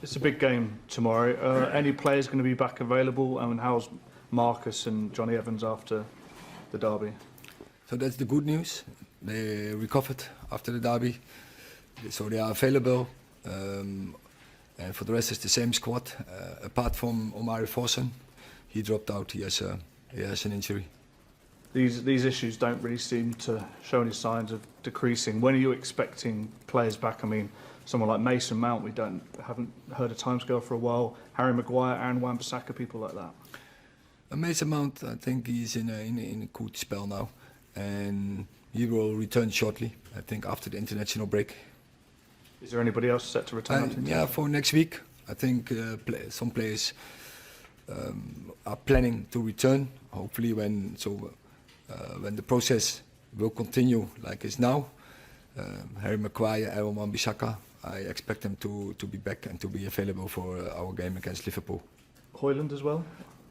It's a big game tomorrow. Any players going to be back available? And how's Marcus and Johnny Evans after the derby? So that's the good news. They recovered after the derby, so they are available. And for the rest, it's the same squad, apart from Omari Fossen. He dropped out. He has an injury. These issues don't really seem to show any signs of decreasing. When are you expecting players back? I mean, someone like Mason Mount, we haven't heard a timescale for a while. Harry Maguire, Aaron Wan-Bissaka, people like that. Mason Mount, I think he's in a good spell now, and he will return shortly. I think after the international break. Is there anybody else set to return? Yeah, for next week. I think some players are planning to return. Hopefully, when the process will continue like it's now, Harry Maguire, Aaron Wan-Bissaka, I expect them to be back and to be available for our game against Liverpool. Højlund as well?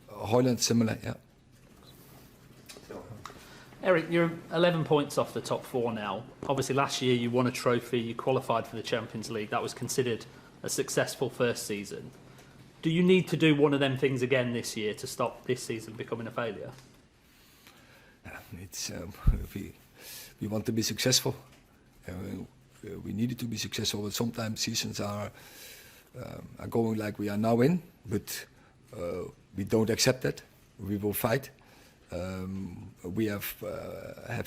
Højlund, similar, yeah. Eric, you're 11 points off the top four now. Obviously, last year you won a trophy, you qualified for the Champions League. That was considered a successful first season. Do you need to do one of them things again this year to stop this season becoming a failure? It's we want to be successful. We needed to be successful, but sometimes seasons are going like we are now in, but we don't accept that. We will fight. We have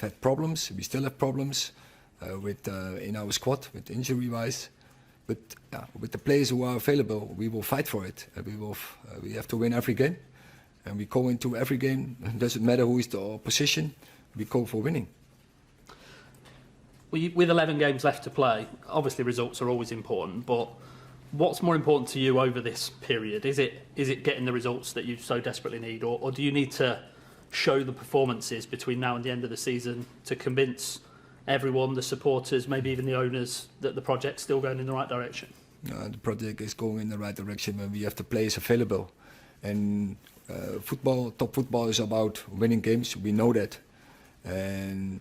had problems. We still have problems in our squad, with injury-wise. But with the players who are available, we will fight for it. We have to win every game, and we go into every game. It doesn't matter who is the opposition. We go for winning. With 11 games left to play, obviously results are always important. But what's more important to you over this period? Is it getting the results that you so desperately need, or do you need to show the performances between now and the end of the season to convince everyone, the supporters, maybe even the owners, that the project's still going in the right direction? The project is going in the right direction when we have the players available. And top football is about winning games. We know that. And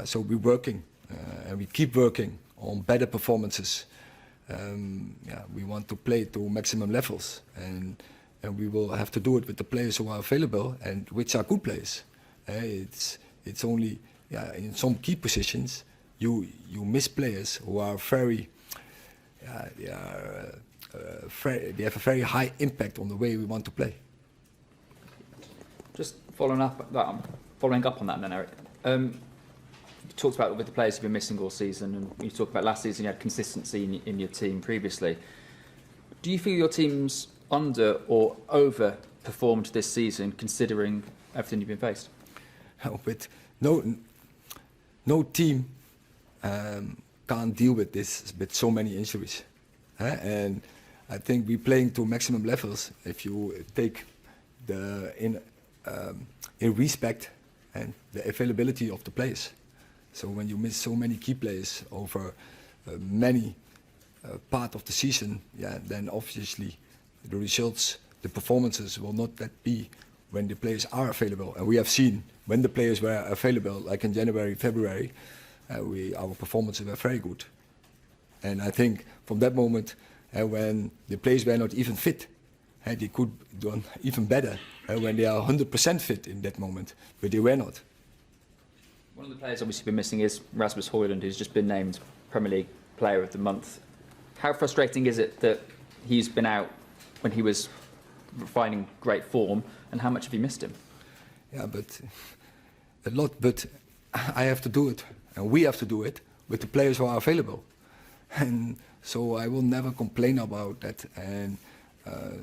so we're working and we keep working on better performances. We want to play to maximum levels, and we will have to do it with the players who are available and which are good players. It's only in some key positions you miss players who are they have a very high impact on the way we want to play. Just following up on that, then, Eric. You talked about with the players you've been missing all season, and you talked about last season you had consistency in your team previously. Do you feel your team's under or overperformed this season, considering everything you've been faced? But no team can't deal with this with so many injuries, and I think we're playing to maximum levels. If you take in respect and the availability of the players. So when you miss so many key players over many part of the season, then obviously the results, the performances will not that be when the players are available. And we have seen when the players were available, like in January, February, our performances were very good. And I think from that moment, when the players were not even fit, they could do even better when they are 100% fit in that moment, but they were not. One of the players obviously been missing is Rasmus Højlund, who's just been named Premier League Player of the Month. How frustrating is it that he's been out when he was finding great form, and how much have you missed him? Yeah, but a lot, but I have to do it, and we have to do it with the players who are available. And so I will never complain about that. And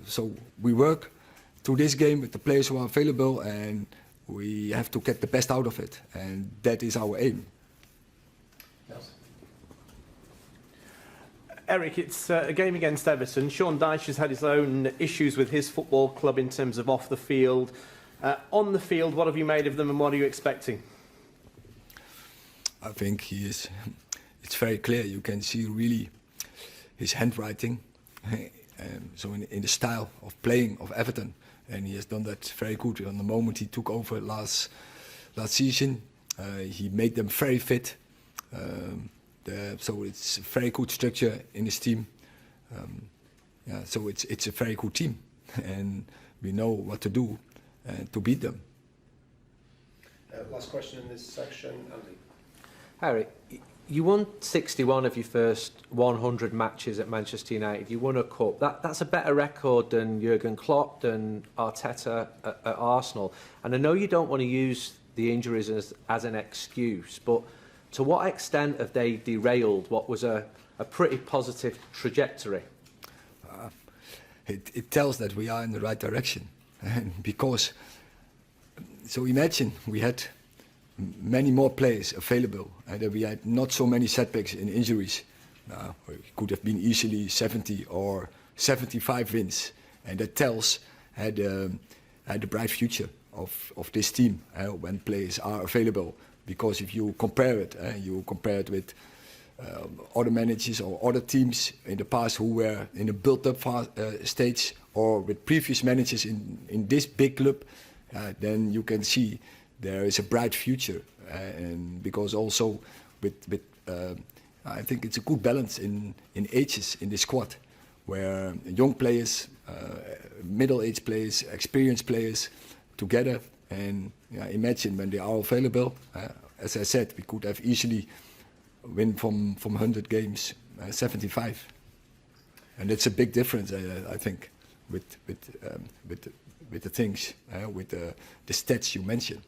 so we work through this game with the players who are available, and we have to get the best out of it, and that is our aim. Yes. Eric, it's a game against Everton. Sean Dyche has had his own issues with his football club in terms of off the field. On the field, what have you made of them, and what are you expecting? I think it's very clear. You can see really his handwriting. So in the style of playing of Everton, and he has done that very good. On the moment he took over last season, he made them very fit. So it's a very good structure in his team. Yeah, so it's a very good team, and we know what to do to beat them. Last question in this section, Andy. Eric, you won 61 of your first 100 matches at Manchester United. You won a cup. That's a better record than Jurgen Klopp, than Arteta at Arsenal. And I know you don't want to use the injuries as an excuse, but to what extent have they derailed what was a pretty positive trajectory? It tells that we are in the right direction. And because, so imagine we had many more players available and that we had not so many setbacks in injuries. It could have been easily 70 or 75 wins. And that tells the bright future of this team when players are available. Because if you compare it with other managers or other teams in the past who were in a built-up stage, or with previous managers in this big club, then you can see there is a bright future. And because also with I think it's a good balance in ages in the squad, where young players, middle-aged players, experienced players together. And imagine when they are available, as I said, we could have easily win from 100 games 75, and that's a big difference, I think, with the things, with the stats you mentioned.